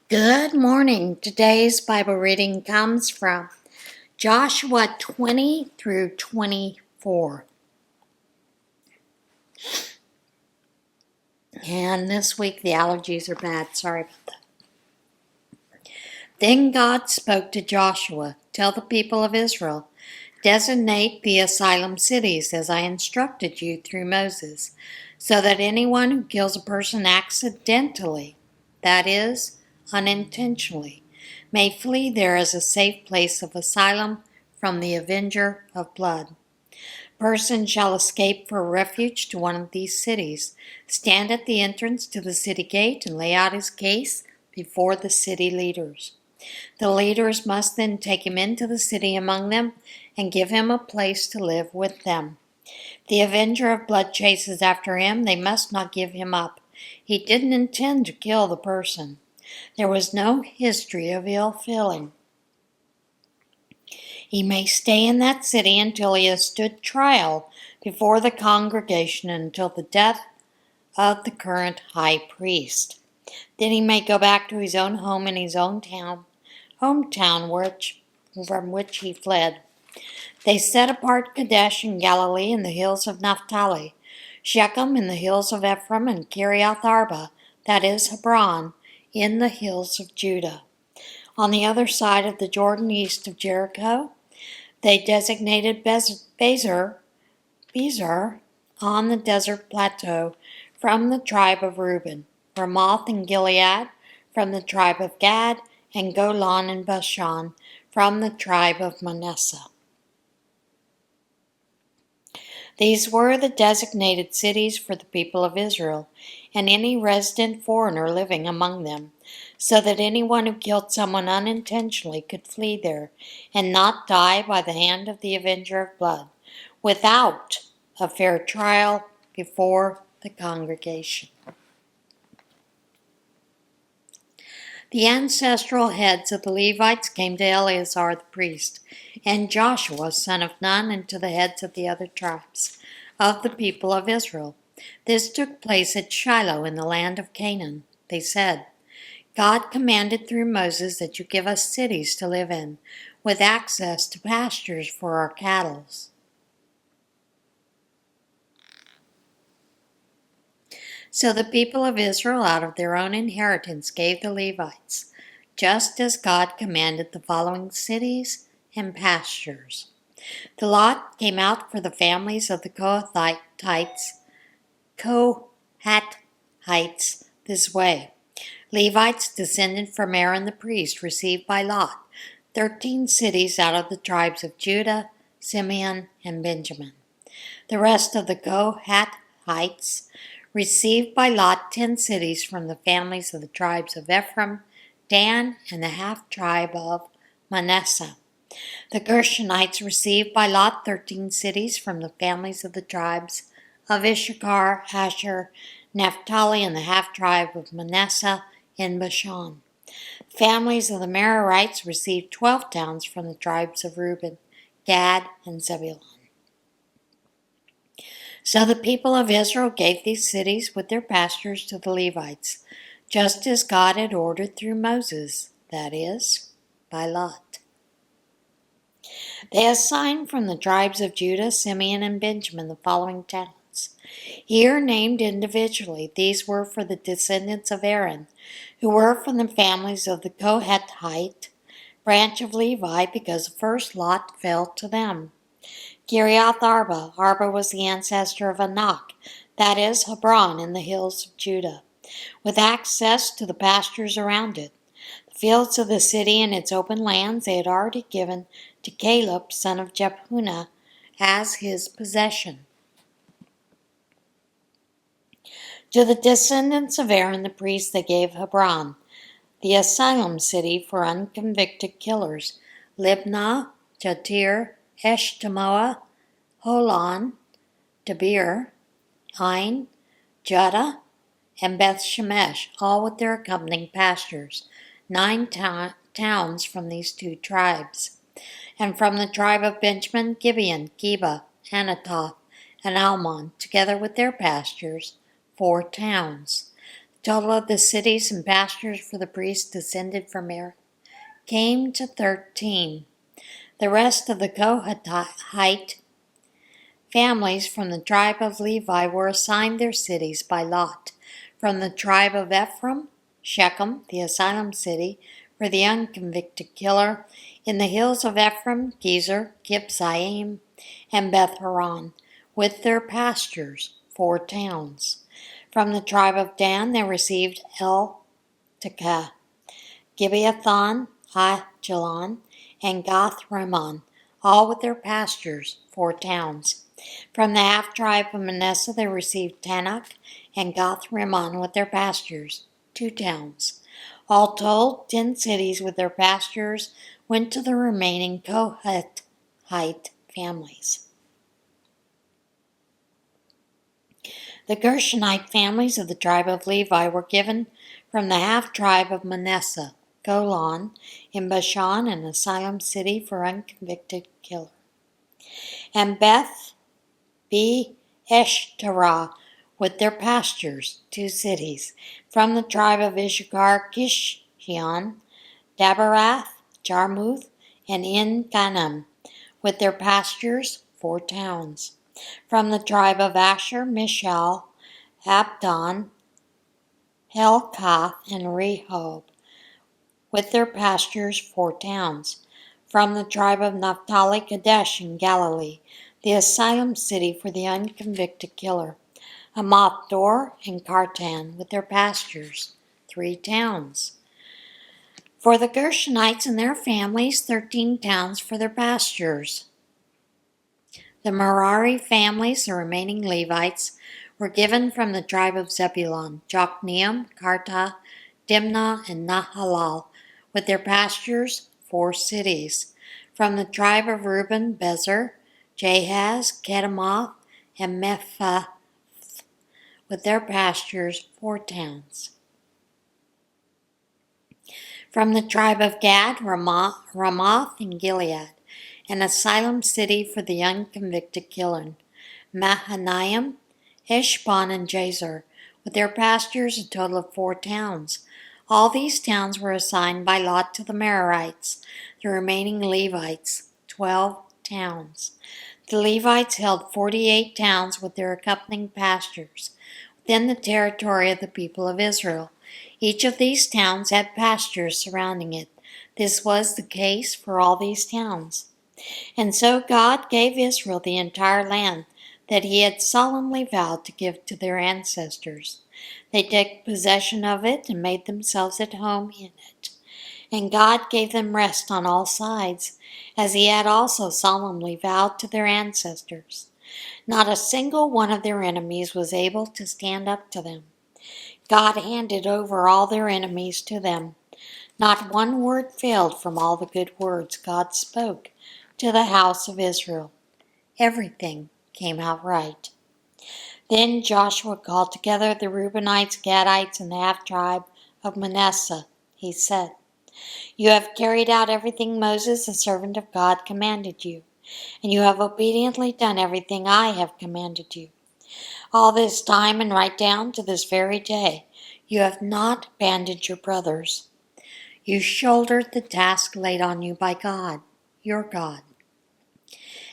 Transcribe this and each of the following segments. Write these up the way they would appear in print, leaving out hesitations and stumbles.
Good morning. Today's Bible reading comes from Joshua 20 through 24. And this week the allergies are bad. Sorry about that. Then God spoke to Joshua, "Tell the people of Israel, designate the asylum cities as I instructed you through Moses, so that anyone who kills a person accidentally, that is, unintentionally, may flee there as a safe place of asylum from the avenger of blood. Person shall escape for refuge to one of these cities, stand at the entrance to the city gate, and lay out his case before the city leaders. The leaders must then take him into the city among them and give him a place to live with them. The avenger of blood chases after him. They must not give him up. He didn't intend to kill the person. There was no history of ill feeling. He may stay in that city until he has stood trial before the congregation until the death of the current high priest. Then he may go back to his own home in his own hometown from which he fled. They set apart Kadesh in Galilee in the hills of Naphtali, Shechem in the hills of Ephraim, and Kiriath Arba, that is Hebron, in the hills of Judah. On the other side of the Jordan, east of Jericho, they designated Bezer on the desert plateau from the tribe of Reuben, Ramoth in Gilead from the tribe of Gad, and Golan in Bashan from the tribe of Manasseh. These were the designated cities for the people of Israel, and any resident foreigner living among them, so that anyone who killed someone unintentionally could flee there and not die by the hand of the avenger of blood, without a fair trial before the congregation. The ancestral heads of the Levites came to Eleazar the priest, and Joshua son of Nun, and to the heads of the other tribes of the people of Israel. This took place at Shiloh in the land of Canaan. They said, "God commanded through Moses that you give us cities to live in, with access to pastures for our cattle." So the people of Israel out of their own inheritance gave the Levites, just as God commanded, the following cities and pastures. The lot came out for the families of the Kohathites this way. Levites descended from Aaron the priest received by lot 13 cities out of the tribes of Judah, Simeon, and Benjamin. The rest of the Kohathites received by lot 10 cities from the families of the tribes of Ephraim, Dan, and the half-tribe of Manasseh. The Gershonites received by lot 13 cities from the families of the tribes of Issachar, Asher, Naphtali, and the half-tribe of Manasseh in Bashan. The families of the Merarites received 12 towns from the tribes of Reuben, Gad, and Zebulun. So the people of Israel gave these cities with their pastures to the Levites, just as God had ordered through Moses, that is, by lot. They assigned from the tribes of Judah, Simeon, and Benjamin the following towns. Here named individually, these were for the descendants of Aaron, who were from the families of the Kohathite branch of Levi, because the first lot fell to them. Kiriath Arba. Arba was the ancestor of Anak, that is, Hebron in the hills of Judah, with access to the pastures around it. The fields of the city and its open lands they had already given to Caleb, son of Jephunneh, as his possession. To the descendants of Aaron the priest they gave Hebron, the asylum city for unconvicted killers, Libnah, Jatir, Eshtemoa, Holon, Debir, Ain, Judah, and Beth Shemesh, all with their accompanying pastures, 9 towns from these 2 tribes. And from the tribe of Benjamin, Gibeon, Geba, Anathoth, and Almon, together with their pastures, 4 towns. Total of the cities and pastures for the priests descended from Aaron came to 13. The rest of the Kohathite families from the tribe of Levi were assigned their cities by lot. From the tribe of Ephraim, Shechem, the asylum city for the unconvicted killer, in the hills of Ephraim, Gezer, Kibzaim, and Beth Horon, with their pastures, 4 towns. From the tribe of Dan they received El-Tekah, Gibeathon, Ajalon, and Gath-Rimmon, all with their pastures, 4 towns. From the half-tribe of Manasseh they received Tanakh and Gath-Rimmon with their pastures, 2 towns. All told, 10 cities with their pastures went to the remaining Kohathite families. The Gershonite families of the tribe of Levi were given from the half-tribe of Manasseh, Golan, in Bashan, an asylum city for unconvicted killer, and Beth Eshterah with their pastures, 2 cities. From the tribe of Issachar, Kishion, Daberath, Jarmuth, and En-Ganim, with their pastures, 4 towns. From the tribe of Asher, Mishal, Abdon, Helkath, and Rehob, with their pastures, 4 towns. From the tribe of Naphtali, Kadesh in Galilee, the asylum city for the unconvicted killer, Hamath-dor and Kartan, with their pastures, 3 towns. For the Gershonites and their families, 13 towns for their pastures. The Merari families, the remaining Levites, were given from the tribe of Zebulun, Jokneam, Karta, Dimnah, and Nahalal, with their pastures, 4 cities. From the tribe of Reuben, Bezer, Jahaz, Kedemoth, and Mephath, with their pastures, 4 towns. From the tribe of Gad, Ramoth and Gilead, an asylum city for the unconvicted killer, Mahanaim, Heshbon, and Jazer, with their pastures, a total of 4 towns. All these towns were assigned by lot to the Merarites, the remaining Levites, 12 towns. The Levites held 48 towns with their accompanying pastures within the territory of the people of Israel. Each of these towns had pastures surrounding it. This was the case for all these towns. And so God gave Israel the entire land that he had solemnly vowed to give to their ancestors. They took possession of it and made themselves at home in it. And God gave them rest on all sides, as he had also solemnly vowed to their ancestors. Not a single one of their enemies was able to stand up to them. God handed over all their enemies to them. Not one word failed from all the good words God spoke to the house of Israel. Everything came out right. Then Joshua called together the Reubenites, Gadites, and the half-tribe of Manasseh. He said, "You have carried out everything Moses, the servant of God, commanded you, and you have obediently done everything I have commanded you. All this time and right down to this very day, you have not abandoned your brothers. You shouldered the task laid on you by God, your God.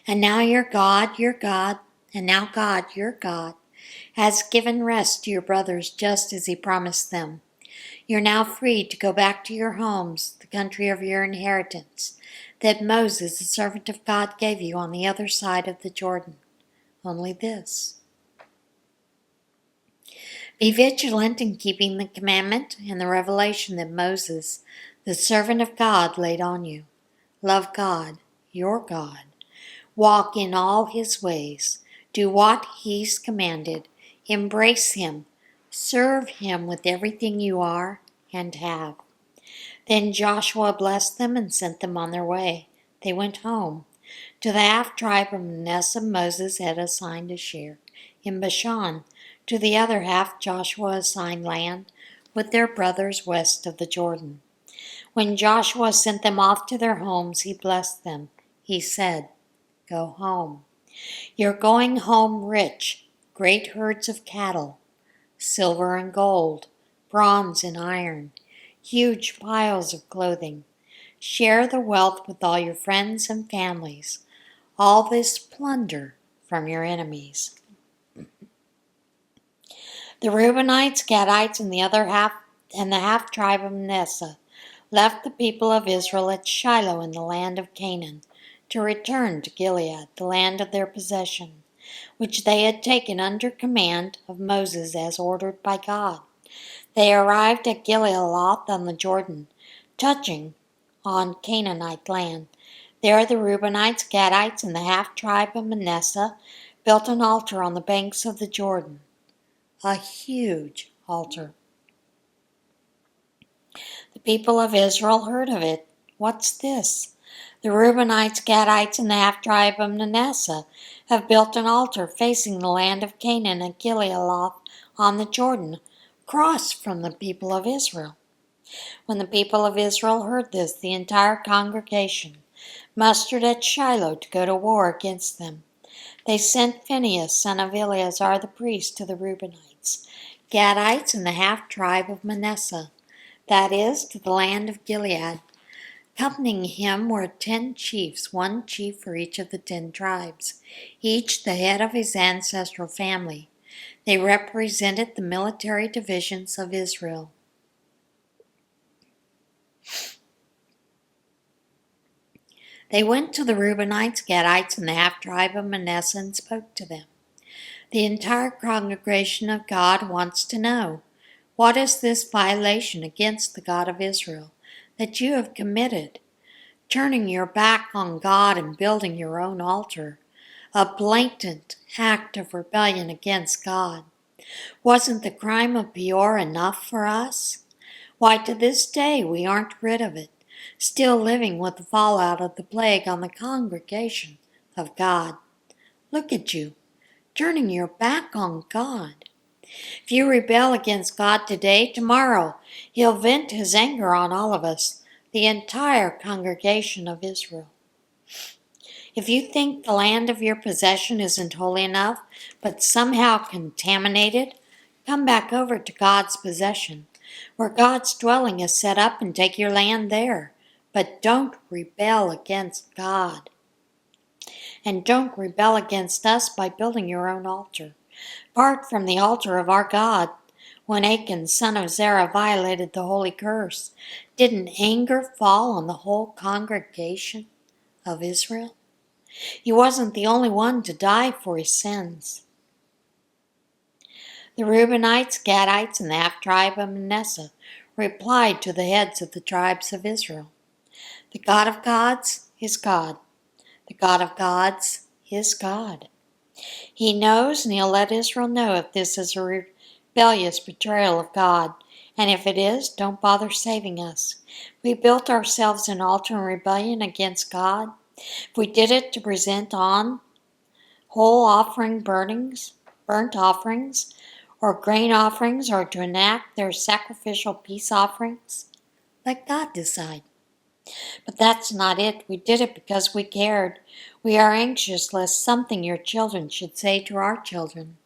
And now God, your God, has given rest to your brothers just as he promised them. You're now free to go back to your homes, the country of your inheritance, that Moses, the servant of God, gave you on the other side of the Jordan. Only this: be vigilant in keeping the commandment and the revelation that Moses, the servant of God, laid on you. Love God, your God. Walk in all his ways. Do what he's commanded. Embrace him. Serve him with everything you are and have." Then Joshua blessed them and sent them on their way. They went home. To the half-tribe of Manasseh Moses had assigned a share in Bashan. To the other half Joshua assigned land with their brothers west of the Jordan. When Joshua sent them off to their homes, he blessed them. He said, "Go home. You're going home rich, great herds of cattle, silver and gold, bronze and iron, huge piles of clothing. Share the wealth with all your friends and families. All this plunder from your enemies. The Reubenites, Gadites, and the half tribe of Manasseh left the people of Israel at Shiloh in the land of Canaan to return to Gilead, the land of their possession, which they had taken under command of Moses as ordered by God. They arrived at Gilealoth on the Jordan, touching on Canaanite land. There the Reubenites, Gadites, and the half tribe of Manasseh built an altar on the banks of the Jordan, a huge altar. The people of Israel heard of it. What's this? The Reubenites, Gadites, and the half tribe of Manasseh have built an altar facing the land of Canaan at Gilealoth on the Jordan, across from the people of Israel. When the people of Israel heard this, the entire congregation mustered at Shiloh to go to war against them. They sent Phinehas, son of Eleazar the priest, to the Reubenites, Gadites, and the half tribe of Manasseh, that is, to the land of Gilead. Accompanying him were 10 chiefs, 1 chief for each of the 10 tribes, each the head of his ancestral family. They represented the military divisions of Israel. They went to the Reubenites, Gadites, and the half tribe of Manasseh and spoke to them. The entire congregation of God wants to know, what is this violation against the God of Israel that you have committed, turning your back on God and building your own altar, a blatant act of rebellion against God? Wasn't the crime of Peor enough for us? Why, to this day we aren't rid of it, still living with the fallout of the plague on the congregation of God. Look at you, turning your back on God. If you rebel against God today, tomorrow He'll vent His anger on all of us, the entire congregation of Israel. If you think the land of your possession isn't holy enough, but somehow contaminated, come back over to God's possession, where God's dwelling is set up, and take your land there. But don't rebel against God. And don't rebel against us by building your own altar. Apart from the altar of our God, when Achan, son of Zerah, violated the holy curse, didn't anger fall on the whole congregation of Israel? He wasn't the only one to die for his sins. The Reubenites, Gadites, and the half-tribe of Manasseh replied to the heads of the tribes of Israel, "The God of gods is God. The God of gods is God. He knows, and He'll let Israel know if this is a rebellious betrayal of God. And if it is, don't bother saving us. We built ourselves an altar in rebellion against God. If we did it to present on whole offering burnt offerings, or grain offerings, or to enact their sacrificial peace offerings, let God decide. But that's not it. We did it because we cared. We are anxious lest something your children should say to our children.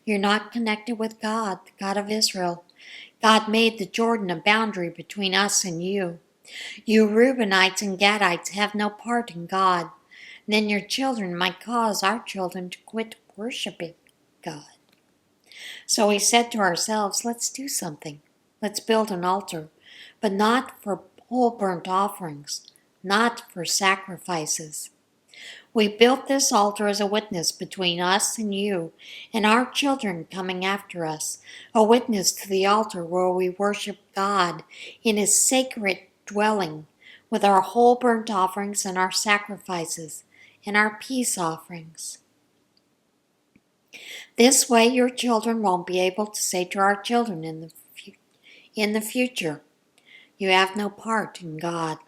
You're not connected with God, the God of Israel. God made the Jordan a boundary between us and you. You Reubenites and Gadites have no part in God. Then your children might cause our children to quit worshiping God." So we said to ourselves, let's do something. Let's build an altar, but not for whole burnt offerings, not for sacrifices. We built this altar as a witness between us and you and our children coming after us, a witness to the altar where we worship God in His sacred dwelling with our whole burnt offerings and our sacrifices and our peace offerings. This way your children won't be able to say to our children in the future, "You have no part in God."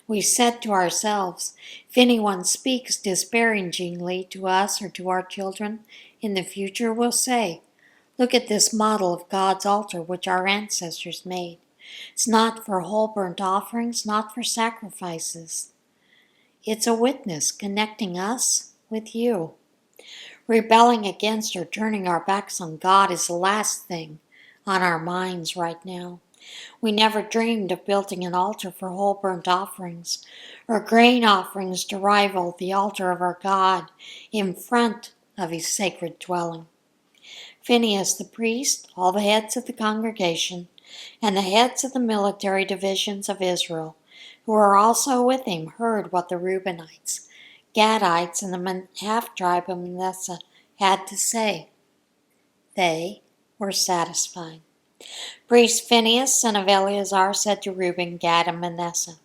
We said to ourselves, if anyone speaks disparagingly to us or to our children in the future, we'll say, "Look at this model of God's altar which our ancestors made. It's not for whole burnt offerings, not for sacrifices. It's a witness connecting us with you." Rebelling against or turning our backs on God is the last thing on our minds right now. We never dreamed of building an altar for whole burnt offerings, or grain offerings to rival the altar of our God in front of his sacred dwelling. Phinehas the priest, all the heads of the congregation, and the heads of the military divisions of Israel, who were also with him, heard what the Reubenites, Gadites, and the half-tribe of Manasseh had to say. They were satisfied. Priest Phinehas, son of Eleazar, said to Reuben, Gad, and Manasseh,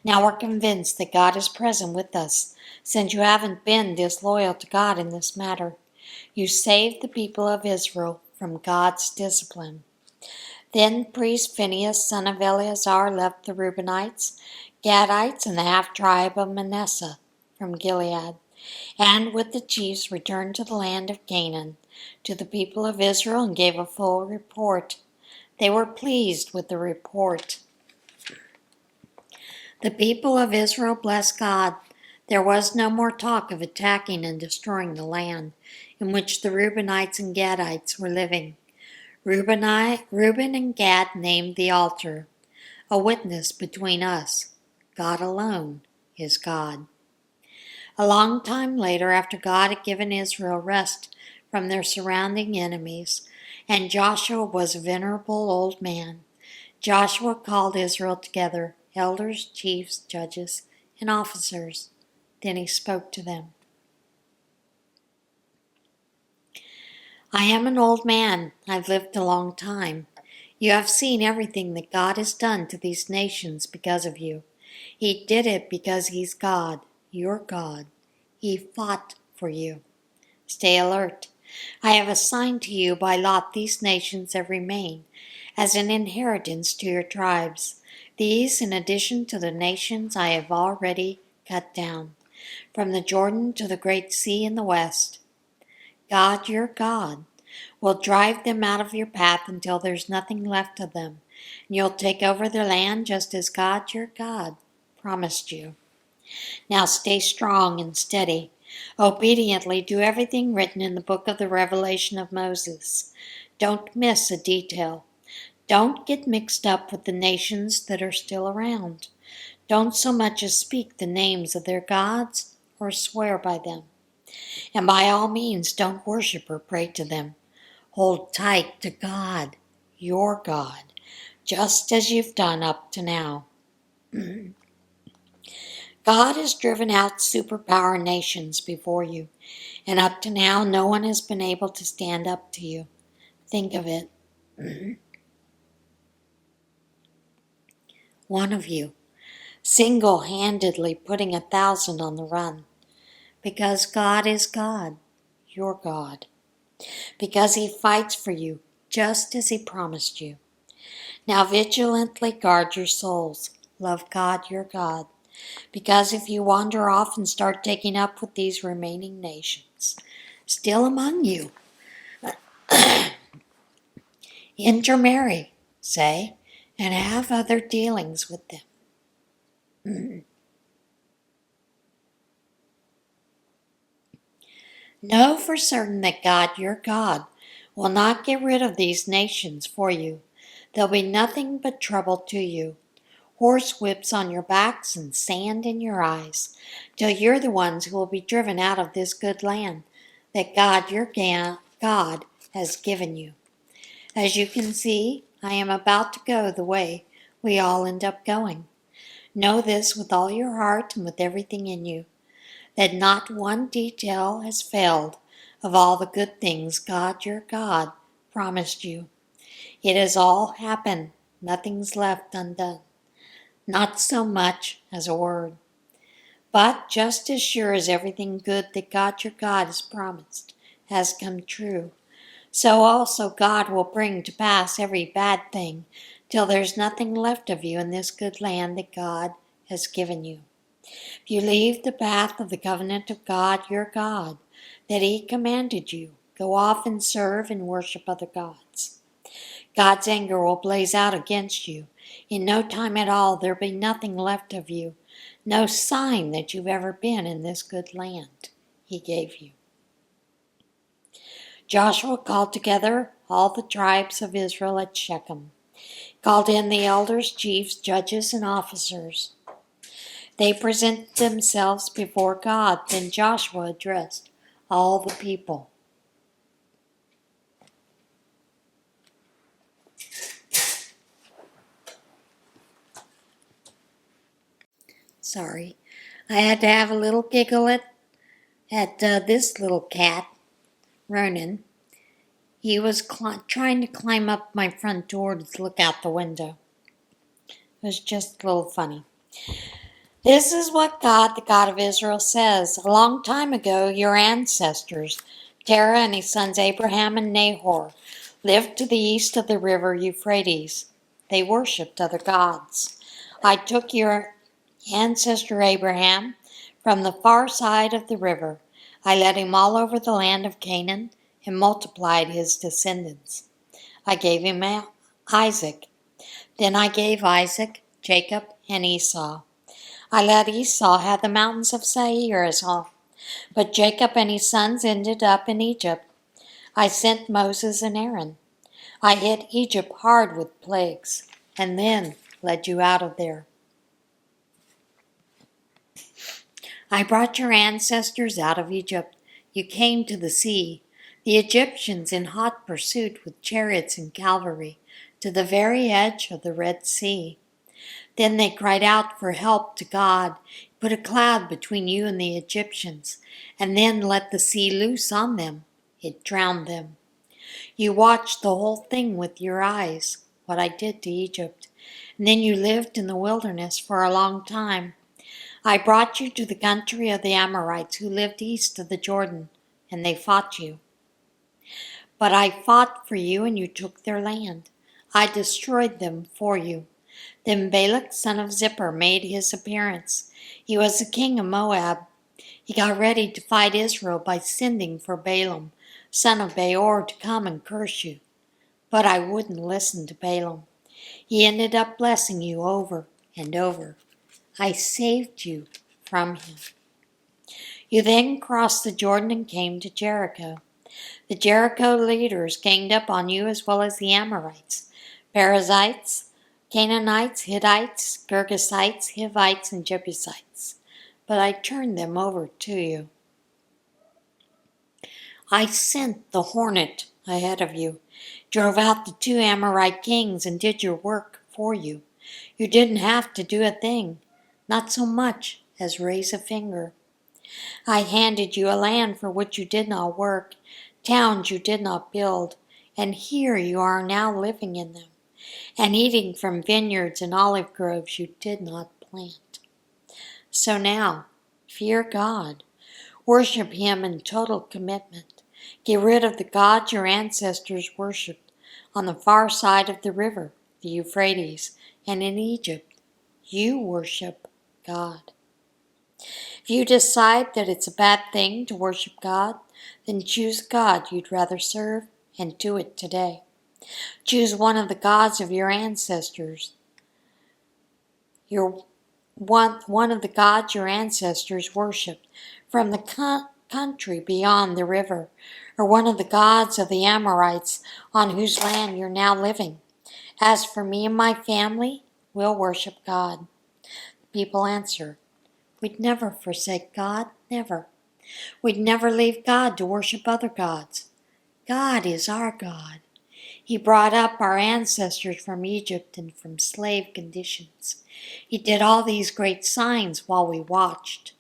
"Now we're convinced that God is present with us, since you haven't been disloyal to God in this matter. You saved the people of Israel from God's discipline." Then priest Phinehas, son of Eleazar, left the Reubenites, Gadites, and the half-tribe of Manasseh from Gilead, and with the chiefs returned to the land of Canaan, to the people of Israel, and gave a full report. They were pleased with the report. The people of Israel blessed God. There was no more talk of attacking and destroying the land in which the Reubenites and Gadites were living. Reuben and Gad named the altar, a witness between us. God alone is God. A long time later, after God had given Israel rest from their surrounding enemies, and Joshua was a venerable old man, Joshua called Israel together, elders, chiefs, judges, and officers. Then he spoke to them. "I am an old man. I've lived a long time. You have seen everything that God has done to these nations because of you. He did it because he's God, your God. He fought for you. Stay alert. I have assigned to you by lot these nations that remain, as an inheritance to your tribes. These, in addition to the nations I have already cut down, from the Jordan to the great sea in the west. God, your God, will drive them out of your path until there's nothing left of them, and you'll take over their land just as God, your God, promised you. Now stay strong and steady. Obediently do everything written in the book of the Revelation of Moses. Don't miss a detail. Don't get mixed up with the nations that are still around. Don't so much as speak the names of their gods or swear by them. And by all means, don't worship or pray to them. Hold tight to God, your God, just as you've done up to now. God has driven out superpower nations before you, and up to now no one has been able to stand up to you. Think of it. One of you, single-handedly putting 1,000 on the run. Because God is God, your God. Because he fights for you, just as he promised you. Now vigilantly guard your souls. Love God, your God. Because if you wander off and start taking up with these remaining nations, still among you, intermarry, say, and have other dealings with them. Know for certain that God, your God, will not get rid of these nations for you. There'll be nothing but trouble to you. Horse whips on your backs and sand in your eyes, till you're the ones who will be driven out of this good land that God, your God, has given you. As you can see, I am about to go the way we all end up going. Know this with all your heart and with everything in you, that not one detail has failed of all the good things God, your God, promised you. It has all happened. Nothing's left undone. Not so much as a word. But just as sure as everything good that God, your God, has promised has come true, so also God will bring to pass every bad thing till there's nothing left of you in this good land that God has given you. If you leave the path of the covenant of God, your God, that he commanded you, go off and serve and worship other gods, God's anger will blaze out against you. In no time at all there'll be nothing left of you, no sign that you've ever been in this good land he gave you. Joshua called together all the tribes of Israel at Shechem, called in the elders, chiefs, judges, and officers. They presented themselves before God. Then Joshua addressed all the people. Sorry, I had to have a little giggle at this little cat, Ronan. He was trying to climb up my front door to look out the window. It was just a little funny. This is what God, the God of Israel, says. A long time ago, your ancestors, Terah and his sons Abraham and Nahor, lived to the east of the river Euphrates. They worshipped other gods. I took your ancestor Abraham from the far side of the river. I led him all over the land of Canaan and multiplied his descendants. I gave him Isaac. Then I gave Isaac, Jacob, and Esau. I let Esau have the mountains of Seir as home, but Jacob and his sons ended up in Egypt. I sent Moses and Aaron. I hit Egypt hard with plagues, and then led you out of there. I brought your ancestors out of Egypt. You came to the sea, the Egyptians in hot pursuit with chariots and cavalry, to the very edge of the Red Sea. Then they cried out for help to God. He put a cloud between you and the Egyptians, and then let the sea loose on them. It drowned them. You watched the whole thing with your eyes, what I did to Egypt, and then you lived in the wilderness for a long time. I brought you to the country of the Amorites who lived east of the Jordan, and they fought you. But I fought for you, and you took their land. I destroyed them for you. Then Balak, son of Zippor, made his appearance. He was the king of Moab. He got ready to fight Israel by sending for Balaam, son of Beor, to come and curse you. But I wouldn't listen to Balaam. He ended up blessing you over and over. I saved you from him. You then crossed the Jordan and came to Jericho. The Jericho leaders ganged up on you as well as the Amorites, Perizzites, Canaanites, Hittites, Girgashites, Hivites, and Jebusites. But I turned them over to you. I sent the hornet ahead of you, drove out the 2 Amorite kings, and did your work for you. You didn't have to do a thing, not so much as raise a finger. I handed you a land for which you did not work, towns you did not build, and here you are now living in them, and eating from vineyards and olive groves you did not plant. So now, fear God. Worship him in total commitment. Get rid of the gods your ancestors worshipped on the far side of the river, the Euphrates, and in Egypt. You worship God. If you decide that it's a bad thing to worship God, then choose God you'd rather serve and do it today. Choose one of the gods of your ancestors. One of the gods your ancestors worshipped from the country beyond the river, or one of the gods of the Amorites on whose land you're now living. As for me and my family, we'll worship God. The people answer, we'd never forsake God, never. We'd never leave God to worship other gods. God is our God. He brought up our ancestors from Egypt and from slave conditions. He did all these great signs while we watched.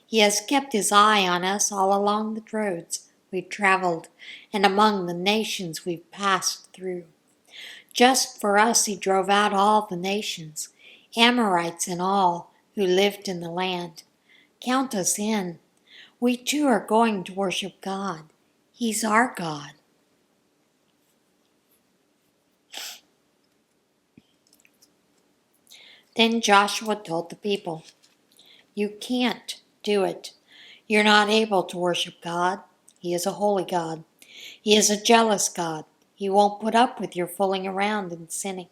He has kept his eye on us all along the roads we've traveled and among the nations we've passed through. Just for us he drove out all the nations, Amorites and all who lived in the land. Count us in. We too are going to worship God. He's our God. Then Joshua told the people, you can't do it. You're not able to worship God. He is a holy God. He is a jealous God. He won't put up with your fooling around and sinning.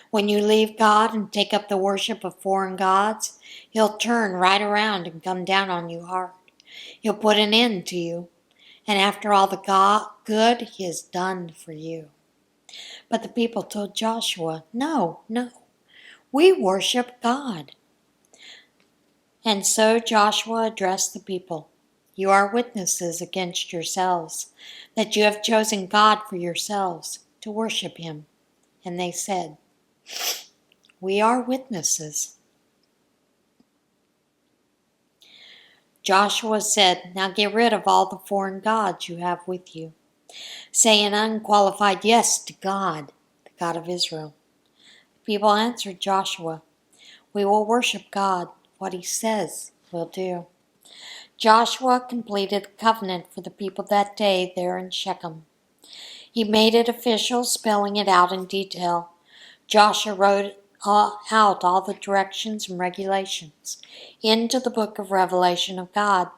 When you leave God and take up the worship of foreign gods, he'll turn right around and come down on you hard. He'll put an end to you. and after all the good he has done for you. But the people told Joshua, No, we worship God. And so Joshua addressed the people. You are witnesses against yourselves, that you have chosen God for yourselves to worship him. And they said, We are witnesses. Joshua said, Now get rid of all the foreign gods you have with you. Say an unqualified yes to God, the God of Israel. The people answered Joshua, We will worship God. What he says we'll do. Joshua completed the covenant for the people that day there in Shechem. He made it official, spelling it out in detail. Joshua wrote out all the directions and regulations into the book of Revelation of God.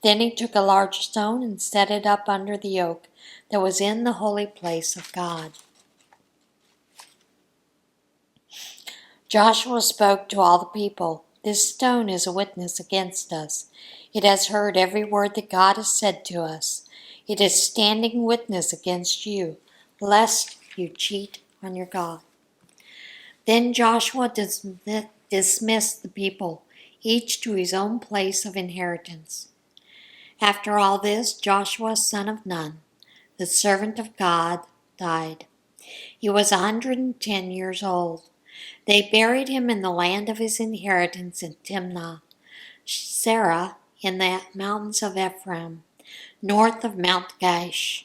Then he took a large stone and set it up under the oak that was in the holy place of God. Joshua spoke to all the people. This stone is a witness against us. It has heard every word that God has said to us. It is standing witness against you, lest you cheat on your God. Then Joshua dismissed the people, each to his own place of inheritance. After all this, Joshua, son of Nun, the servant of God, died. He was 110 years old. They buried him in the land of his inheritance in Timnah, Serah, in the mountains of Ephraim, north of Mount Gaish.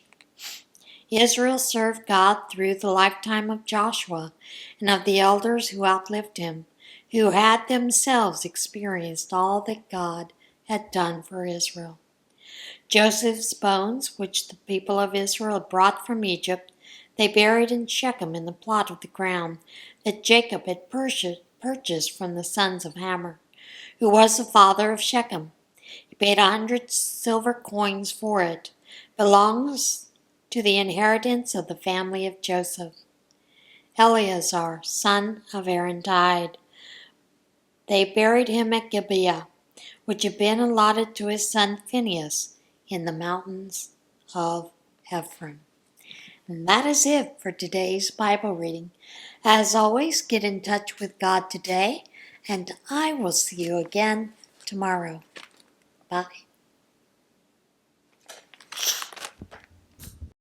Israel served God through the lifetime of Joshua and of the elders who outlived him, who had themselves experienced all that God had done for Israel. Joseph's bones, which the people of Israel had brought from Egypt, they buried in Shechem in the plot of the ground that Jacob had purchased from the sons of Hamor, who was the father of Shechem. He paid 100 silver coins for it. Belongs to the inheritance of the family of Joseph. Eleazar, son of Aaron, died. They buried him at Gibeah, which had been allotted to his son Phinehas in the mountains of Ephraim. And that is it for today's Bible reading. As always, get in touch with God today, and I will see you again tomorrow. Bye.